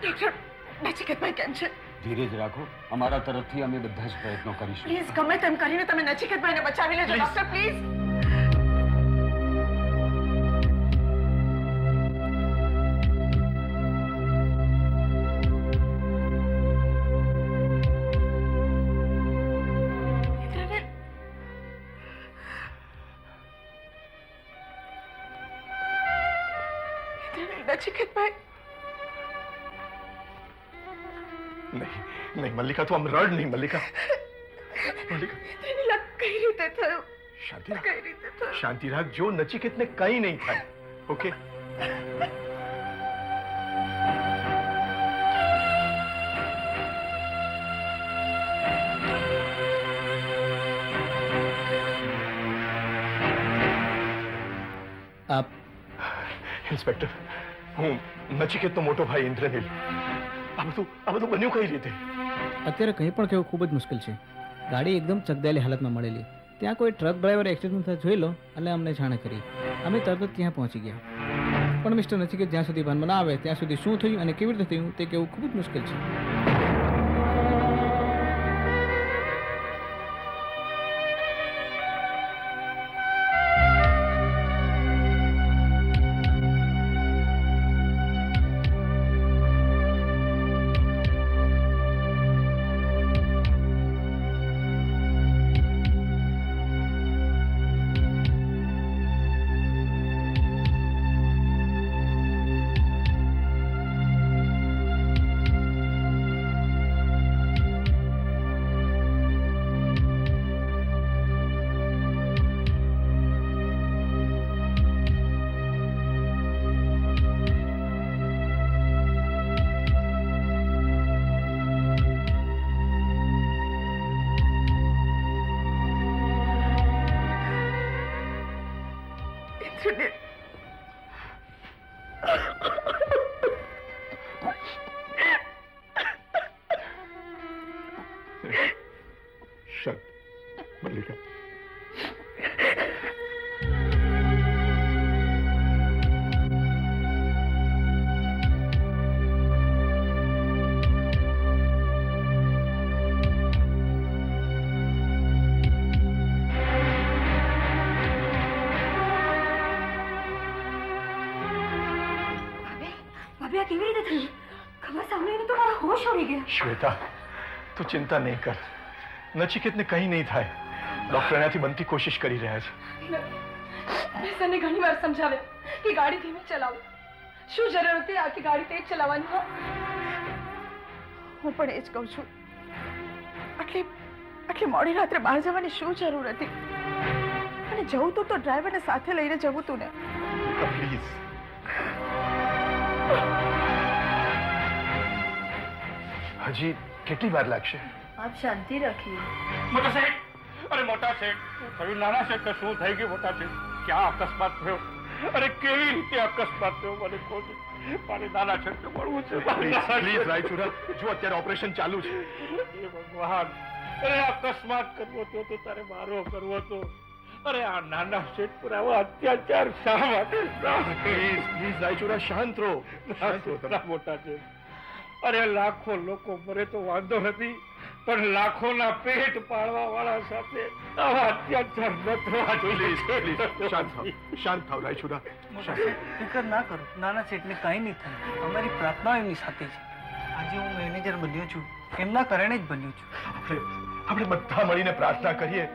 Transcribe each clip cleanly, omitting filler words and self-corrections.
Doctor, નચિકેતભાઈ કેમ છે? ધીરજ રાખો, અમારા તરફથી અમે બધા જ પ્રયત્નો કરીશું. પ્લીઝ ગમે તેમ કરીને તમે નચિકેતભાઈને બચાવી લેજો ડોક્ટર, પ્લીઝ. નચિકેતભાઈ, नहीं मल्लिका, तू हम रड नहीं मल्लिका। मल्लिका कई रीते थयो? शांति राख, कई रीते थयो? शांति राख, जो नचिकेत ने कहीं नहीं था। ओके आप इंस्पेक्टर, हूँ नचिकेत तो मोटो भाई इंद्रनील। अब तो बन्यू कई रीते? અત્યારે કંઈ પણ કહેવું ખૂબ જ મુશ્કેલ છે. ગાડી એકદમ ચગદાયેલી હાલતમાં મળેલી. ત્યાં કોઈ ટ્રક ડ્રાઈવર એક્સિડન્ટ થતા જોઈ લો એટલે અમને જાણ કરી. અમે તરત જ ત્યાં પહોંચી ગયા. પણ મિસ્ટર નચિકેત જ્યાં સુધી ભાનમાં ના આવે ત્યાં સુધી શું થયું અને કેવી રીતે થયું તે કહેવું ખૂબ જ મુશ્કેલ છે. शांत मल्लिका, ભાભી, આ કેવી રીતે થયું? ખબર સાંભળીને તો મારા હોશ ઉડી ગયા. श्वेता, तू चिंता नहीं कर, नचिकेत ने कहीं नहीं था। डॉक्टर एनाથી બનતી કોશિશ કરી રહ્યા છે. મેં તને ઘણી વાર સમજાવ્યા કે ગાડી ધીમે ચલાવો. શું જરૂર હતી આખી ગાડી તેજ ચલાવવાની? હું પણ એ જ કહું છું. આટલી મોડી રાત્રે બહાર જવાની શું જરૂર હતી? અને જવું તો ડ્રાઈવરને સાથે લઈને જવું તું ને. પ્લીઝ હજી કેટલી વાર લાગશે? આપ શાંતિ રાખીએ. મોટા સાહેબ, અરે મોટા સાહેબ, શું થયું? નાના સાહેબ તો શું થઈ ગયું? મોટા સાહેબ, ક્યાં અકસ્માત થયો? અરે કેવી રીતે અકસ્માત થયો મને કહો. મારે નાના સાહેબ તો મળવું છે. પ્લીઝ રાયચુરા, જો અત્યારે ઓપરેશન ચાલુ છે. હે ભગવાન, અરે અકસ્માત કરવો હતો તો તારે મારો કરવો હતો. અરે આ નાના સાહેબ પર આવો અત્યાચાર શા માટે? પ્લીઝ રાયચુરા, શાંત રહો. મોટા સાહેબ, અરે લાખો લોકો મરે તો વાંધો નથી, પણ લાખોના પેટ પાળવા વાળા સાથે આવા અત્યાચાર ન થવા જોઈએ. શાંત થાવ રાયચુરા. ફિકર ના કરો, નાના શેઠને કંઈ નહીં થાય. અમારી પ્રાર્થના એમની સાથે છે. આજે હું મેનેજર બન્યો છું, એમના કારણે જ બન્યો છું. આપણે બધા મળીને પ્રાર્થના કરીએ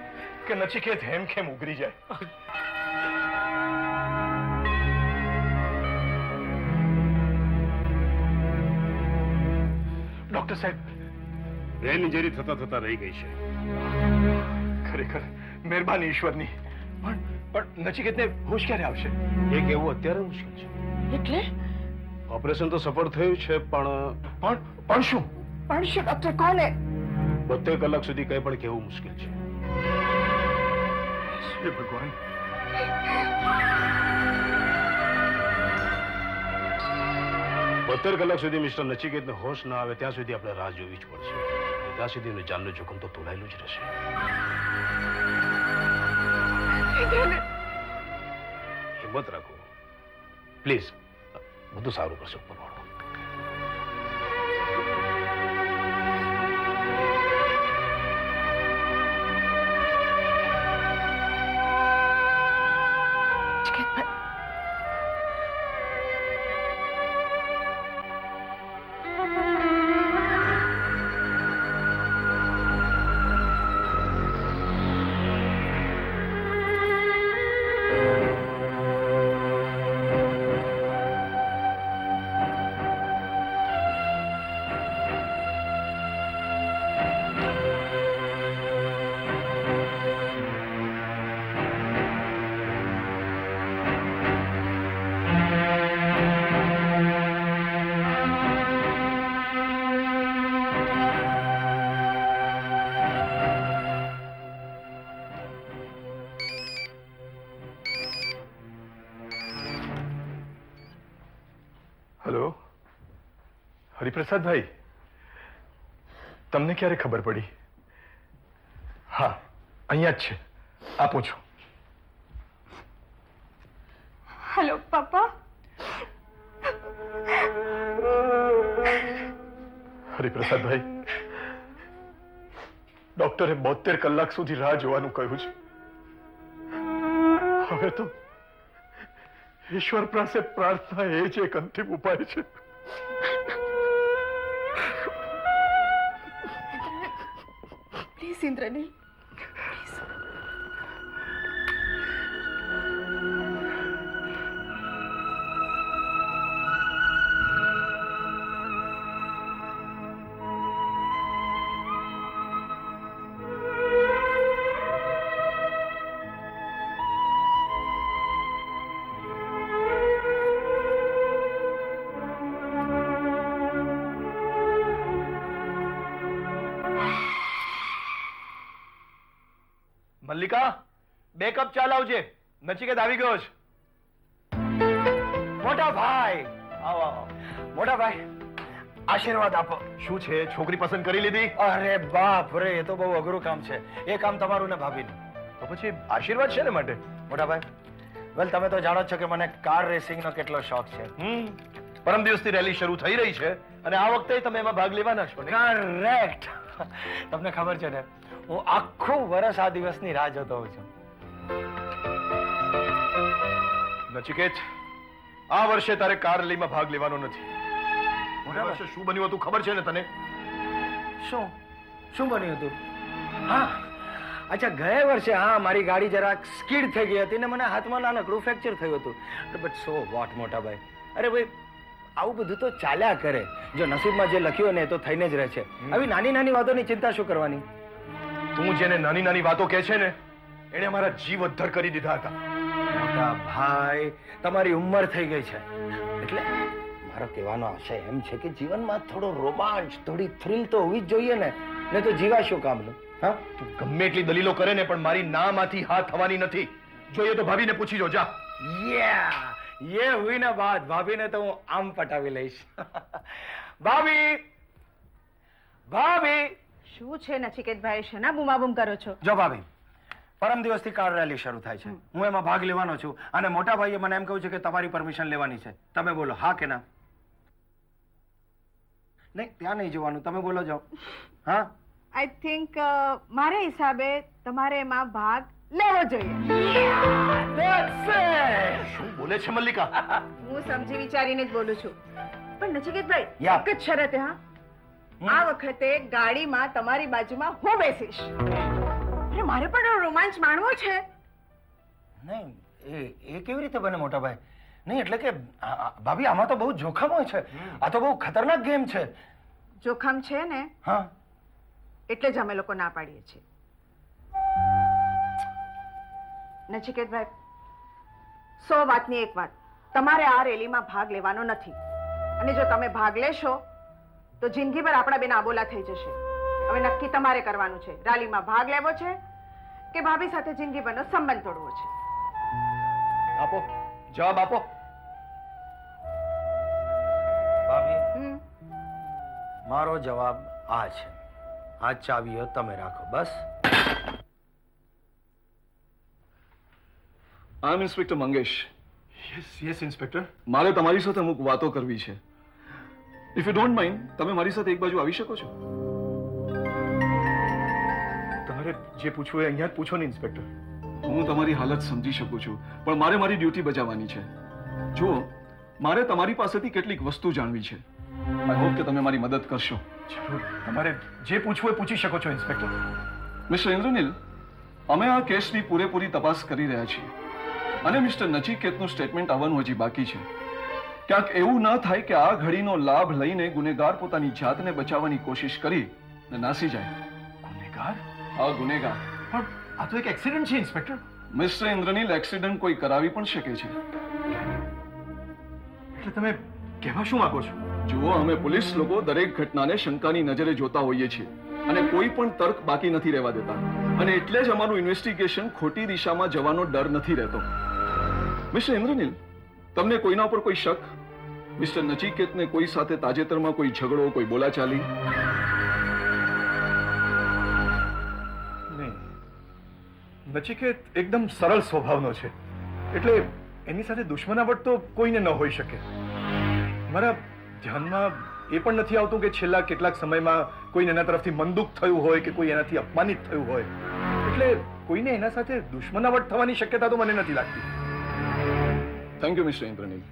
કે નચિકેત હેમખેમ ઉગરી જાય. ડોક્ટર સાહેબ, બ્રેન ઇન્જરી થતા થતા રહી ગઈ છે. ખરેખર મહેરબાની ઈશ્વરની. પણ નચિકેતને હોશ ક્યારે આવશે? એ કહેવું અત્યારે મુશ્કેલ છે. એટલે ઓપરેશન તો સફળ થયું છે, પણ શું? પણ શું ડોક્ટર? કોને? 72 કલાક સુધી કંઈ પણ કહેવું મુશ્કેલ છે. હે ભગવાન. કલાક સુધી મિસ્ટર નચિકેતને હોશ ના આવે ત્યાં સુધી આપણે રાહ જોવી જ પડશે. ત્યાં સુધી એનું જાનનું જોખમ તો તોલાયેલું જ રહેશે. હિંમત રાખો પ્લીઝ, બધું સારું કરશે ઉપરવાળો. નચિકેતભાઈ, હેલો, હરિપ્રસાદભાઈ, તમને ક્યારે ખબર પડી? હા, અહીંયા જ છે, આપું છું. હેલો પપ્પા. હરિપ્રસાદભાઈ, ડોક્ટરે 72 કલાક સુધી રાહ જોવાનું કહ્યું છે. હવે તો ઈશ્વર પાસે પ્રાર્થના એ જ એક અંતિમ ઉપાય છે. Please Indranil, please. Mallika, 2 cup ચા લાવજે. નચિકેત આવી ગયો છે. મોટા ભાઈ, આવો આવો. મોટા ભાઈ, આશીર્વાદ આપો. શું છે, છોકરી પસંદ કરી લીધી? અરે બાપ રે, એ તો બહુ અઘરું કામ છે. એ કામ તમારું ને ભાભીનું. તો પછી આશીર્વાદ છે ને માટે. મોટા ભાઈ, વેલ તમે તો જાણો જ છો કે મને કાર રેસિંગનો કેટલો શોખ છે. પરમ દિવસથી રેલી શરૂ થઈ રહી છે અને આ વખતે તમે એમાં ભાગ લેવાના છો ને? કરેક્ટ. તમને ખબર છે ને, હું આખું વર્ષ આ દિવસની રાહ જોતો હોઉં છું. નચિકેત, આ વર્ષે તારે કાર રેલીમાં ભાગ લેવાનો નથી. મોટા વર્ષે શું બન્યું હતું ખબર છે ને તને? શું શું બન્યું હતું? હા, અચ્છા, ગયા વર્ષે હા, મારી ગાડી જરાક સ્કીડ થઈ ગઈ હતી ને મને હાથમાં નાનકડું ફ્રેક્ચર થયું હતું. બટ સો વોટ મોટા ભાઈ. અરે ભાઈ, આવું બધું તો ચાલ્યા કરે. જો નસીબમાં જે લખ્યું હોય ને એ તો થઈને જ રહે છે. આવી નાની નાની વાતોની ચિંતા શું કરવાની? તું જેને નાની નાની વાતો કહે છે ને, એને અમારા જીવ અદ્ધર કરી દીધા હતા. મોટા ભાઈ, તમારી ઉંમર થઈ ગઈ છે એટલે મારો કહેવાનો આશય એમ છે કે જીવનમાં થોડો રોમાંચ, થોડી થ્રિલ તો હોવી જ જોઈએ ને, નહીં તો જીવા શું કામનું? હા, તું ગમે એટલી દલીલો કરે ને, પણ મારી નામાંથી હા થવાની નથી. જોઈએ તો ભાભીને પૂછી જો, જા. યે હુઈ ના બાત. ભાભીને તો હું આમ પટાવી લઈશ. ભાભી, ભાભી. શું છે નચિકેતભાઈ, શેના બૂમાબૂમ કરો છો? જો ભાભી, પરમ દિવસથી કાર રેલી શરૂ થાય છે. હું એમાં ભાગ લેવાનો છું અને મોટા ભાઈએ મને એમ કહ્યું છે કે તમારી પરમિશન લેવાની છે. તમે બોલો હા કે ના? નહીં, ત્યાં નહીં જોવાનું, તમે બોલો જાઓ. હા, આઈ થિંક મારા હિસાબે તમારે એમાં ભાગ લેવો જોઈએ. શું બોલે છે મલ્લિકા? હું સમજી વિચારીને જ બોલું છું. પણ નચિકેતભાઈ, યા. એક જ શરતે. હા, આ વખતે ગાડીમાં તમારી બાજુમાં હું બેસીશ. અરે મારે પણ રોમાંચ માણવો છે. નહીં, એ કેવી રીતે બને મોટા ભાઈ? નહીં એટલે કે ભાભી, આમાં તો બહુ જોખમ હોય છે. આ તો બહુ ખતરનાક ગેમ છે. જોખમ છે ને, હા, એટલે જ અમે લોકો ના પાડીએ છીએ. નચિકેતભાઈ, 100 વાતની એક વાત, તમારે આ રેલીમાં ભાગ લેવાનો નથી. અને જો તમે ભાગ લેશો તો જિંદગીભર આપણા બેન આબોલા થઈ જશે. હવે નક્કી તમારે કરવાનું છે, રેલીમાં ભાગ લેવો છે કે ભાભી સાથે જિંદગીભરનો સંબંધ તોડવો છે. આપો જવાબ, આપો. ભાભી, મારો જવાબ આ છે. આ ચાવીઓ તમે રાખો, બસ. I am inspector Mangesh. Yes inspector. મારે તમારી સાથે અમુક વાતો કરવી છે. ઇફ યુ ડોન્ટ માઇન્ડ, તમે મારી સાથે એક બાજુ આવી શકો છો? તમારે જે પૂછવું એ અહીંયા જ પૂછો ને ઇન્સ્પેક્ટર. હું તમારી હાલત સમજી શકું છું, પણ મારે મારી ડ્યુટી બજાવવાની છે. જુઓ, મારે તમારી પાસેથી કેટલીક વસ્તુ જાણવી છે. આઈ હોપ કે તમે મારી મદદ કરશો. જરૂર, તમારે જે પૂછવું એ પૂછી શકો છો ઇન્સ્પેક્ટર. મિસ્ટર ઇન્દ્રનીલ, અમે આ કેસની પૂરેપૂરી તપાસ કરી રહ્યા છીએ અને મિસ્ટર નચિકેતનું સ્ટેટમેન્ટ આવવાનું હજી બાકી છે. ક્યાંક એવું ન થાય કે આ ઘડીનો લાભ લઈને ગુનેગાર પોતાની જાતને બચાવવાની કોશિશ કરી ને નાસી જાય. ગુનેગાર? હા, ગુનેગાર. પણ આ તો એક એક્સિડન્ટ છે ઇન્સ્પેક્ટર. મિસ્ટર ઇન્દ્રનીલ, એક્સિડન્ટ કોઈ કરાવી પણ શકે છે. એટલે તમે કહેવા શું માંગો છો? જુઓ, અમે પોલીસ લોકો દરેક ઘટનાને શંકાની નજરે જોતા હોઈએ છીએ અને કોઈ પણ તર્ક બાકી નથી રહેવા દેતા, અને એટલે જ અમારું ઇન્વેસ્ટિગેશન ખોટી દિશામાં જવાનો ડર નથી રહેતો. મિસ્ટર ઇન્દ્રનીલ, તમને કોઈના ઉપર કોઈ શક? મિસ્ટર નચિકેતને કોઈ સાથે તાજેતરમાં કોઈ ઝઘડો, કોઈ બોલાચાલી? નહીં, નચિકેત એકદમ સરળ સ્વભાવનો છે, એટલે એની સાથે દુશ્મનાવટ તો કોઈને ન હોઈ શકે. મારા ધ્યાનમાં એ પણ નથી આવતું કે છેલ્લા કેટલાક સમયમાં કોઈને એના તરફથી મનદુખ થયું હોય કે કોઈ એનાથી અપમાનિત થયું હોય, એટલે કોઈને એના સાથે દુશ્મનાવટ થવાની શક્યતા તો મને નથી લાગતી. Thank you mister Indranil.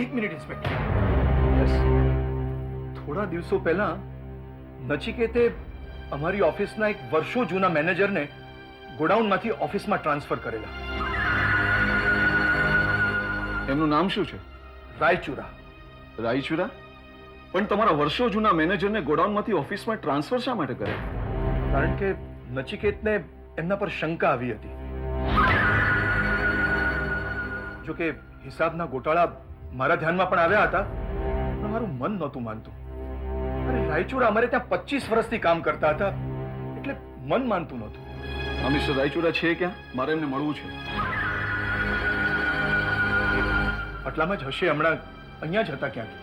એક મિનિટ ઇન્સ્પેક્ટર. થોડા દિવસો પહેલા નચિકેતે અમારી ઓફિસના એક વર્ષો જૂના મેનેજરને ગોડાઉનમાંથી ઓફિસમાં ટ્રાન્સફર કરેલા. એમનું નામ શું છે? રાયચુરા. રાયચુરા? પણ તમારા વર્ષો જૂના મેનેજરને ગોડાઉનમાંથી ઓફિસમાં ટ્રાન્સફર શા માટે કરે? કારણ કે નચિકેતને એમના પર શંકા આવી હતી. જો કે હિસાબના ગોટાળા મારા ધ્યાનમાં પણ આવ્યા હતા, પણ મારું મન નહોતું માનતું. અરે રાયચુરા અમારે ત્યાં 25 વર્ષથી કામ કરતા હતા, એટલે મન માનતું નહોતું. આ મિસ્ટર રાયચુરા છે ક્યાં? મારે એમને મળવું છે. આટલામાં જ હશે, હમણાં અહીંયા જ હતા ક્યાંક.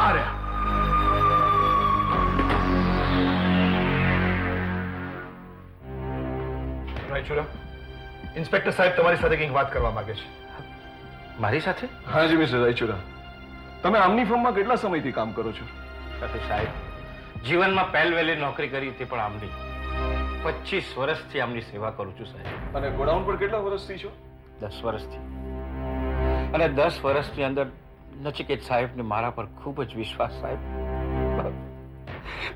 આ રહ્યા. રાયચુરા, ઇન્સ્પેક્ટર સાહેબ તમારી સાથે કંઈક વાત કરવા માંગે છે. મારી સાથે? હાજી મિસ્ટર રાયચુરા, તમે આમની ફર્મમાં કેટલા સમયથી કામ કરો છો? સાહેબ, જીવનમાં પહેલવેલી નોકરી કરી તે પણ આમની. 25 વર્ષથી આમની સેવા કરું છું સાહેબ. અને ગોડાઉન પર કેટલા વર્ષથી છો? 10 વર્ષથી. અને 10 વર્ષની અંદર નચિકેત સાહેબને મારા પર ખૂબ જ વિશ્વાસ સાહેબ,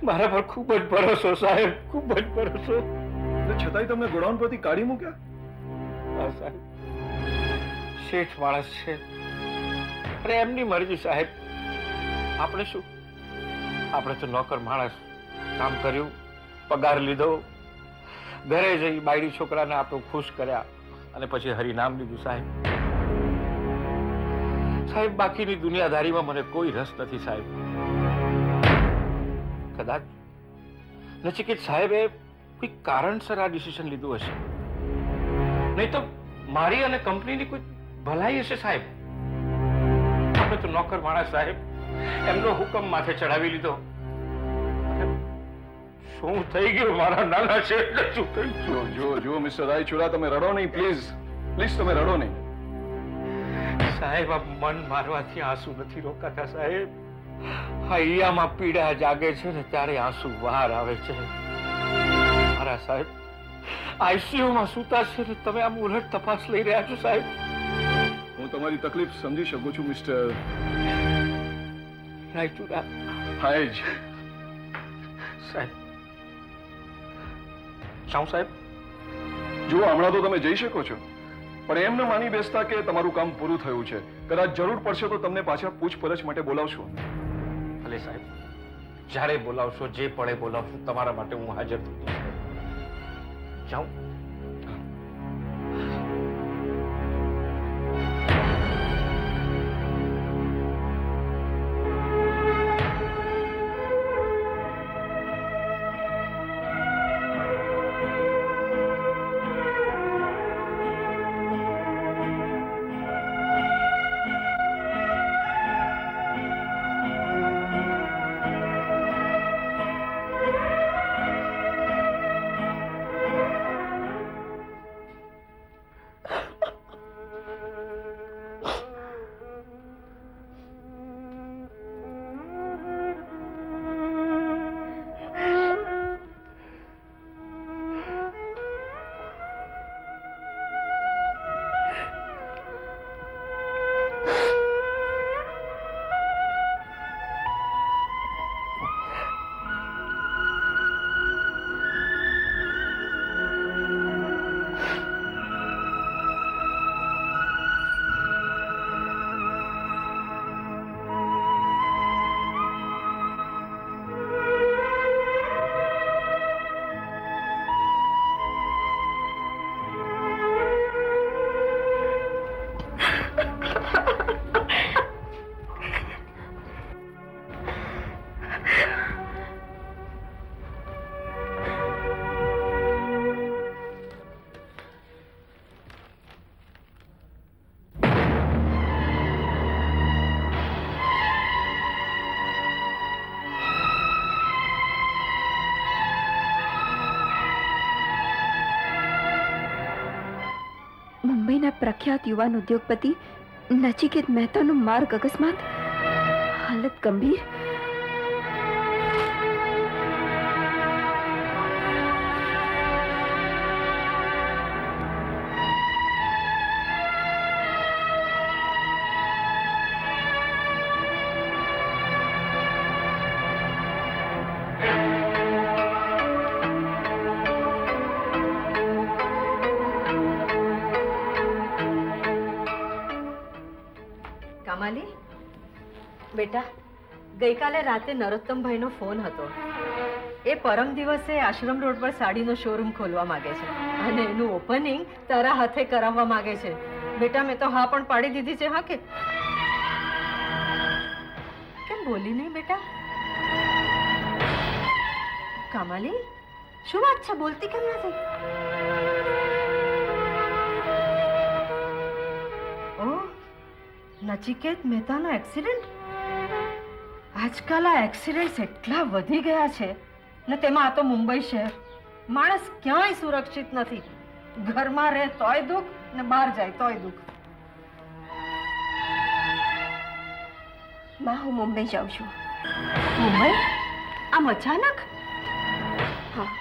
મારા પર ખૂબ જ ભરોસો સાહેબ, ખૂબ જ ભરોસો. છતાંય તમને ગોડાઉન પરથી કાઢી મૂક્યા? હા સાહેબ, શેઠ માણસ છે, અરે એમની મરજી સાહેબ. આપણે શું, આપણે તો નોકર માણસ. કામ કર્યું, પગાર લીધો, ઘરે જઈ બાયડી છોકરાને આપણે ખુશ કર્યા અને પછી હરિનામ લીધું સાહેબ. સાહેબ, બાકીની દુનિયાદારીમાં મને કોઈ રસ નથી સાહેબ. કદાચ નચિકેત સાહેબે કોઈ કારણસર આ ડિસિઝન લીધું હશે, નહીં તો મારી અને કંપનીની કોઈ ભલાઈ હશે સાહેબ. આપણે તો નોકર માણસ સાહેબ, એમનો હુકમ માથે ચડાવી લીધો. શું થઈ ગયું મારા નાના શેઠને? શું થઈ ગયું? જો મિસ્ટર રાયચુરા, તમે રડો નહીં પ્લીઝ. પ્લીઝ તમે રડો નહીં. સાહેબ, આ મન મારવાથી આંસુ નથી રોકાતા સાહેબ. હૈયામાં પીડા જાગે છે ને ત્યારે આંસુ બહાર આવે છે. મારા સાહેબ આઈસીયુમાં સૂતા છે ને તમે આમ ઉલટ તપાસ લઈ રહ્યા છો સાહેબ. હું તમારી તકલીફ સમજી શકું છું મિસ્ટર રાયચુરા. હાય જ. સાહેબ જાઉં સાહેબ? જુઓ, હમણાં તો તમે જઈ શકો છો, પણ એમ ન માની બેસતા કે તમારું કામ પૂરું થયું છે. કદાચ જરૂર પડશે તો તમને પાછા પૂછપરછ માટે બોલાવશો. ભલે સાહેબ, જ્યારે બોલાવશો, જે પડે બોલાવશો, તમારા માટે હું હાજર થતો સાહેબ. જાઉં? મુંબઈના પ્રખ્યાત યુવાન ઉદ્યોગપતિ નચિકેત મહેતાનું માર્ગ અકસ્માત, હાલત ગંભીર. કામાલી બેટા, ગઈકાલે રાતે નરોત્તમભાઈનો ફોન હતો. એ પરમ દિવસે આશ્રમ રોડ પર સાડીનો શોરૂમ ખોલવા માંગે છે અને એનું ઓપનિંગ તારા હાથે કરાવવા માંગે છે. બેટા, મેં તો હા પણ પાડી દીધી છે. હા કે કેમ બોલી નહીં બેટા? કામાલી, શું વાત છે? બોલતી કેમ નથી? ઓહ, નચિકેત મહેતાનો એક્સિડન્ટ? આજકાલ આ એક્સિડન્ટ્સ એટલા વધી ગયા છે ને, તેમાં આ તો મુંબઈ શહેર. માણસ ક્યાંય સુરક્ષિત નથી. ઘરમાં રહે તોય દુઃખ ને બહાર જાય તોય દુઃખ. માં, હું મુંબઈ જાઉં છું. મુંબઈ? આમ અચાનક? હા,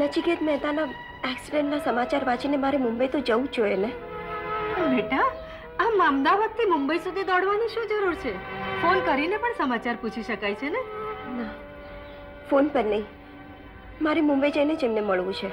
નચિકેત મહેતાના એક્સિડન્ટના સમાચાર વાંચીને મારે મુંબઈ તો જવું જ જોઈએ ને. બેટા, આમ અમદાવાદથી મુંબઈ સુધી દોડવાની શું જરૂર છે? ફોન કરીને પણ સમાચાર પૂછી શકાય છે ને. ના, ફોન પર નહીં. મારે મુંબઈ જઈને જ એમને મળવું છે.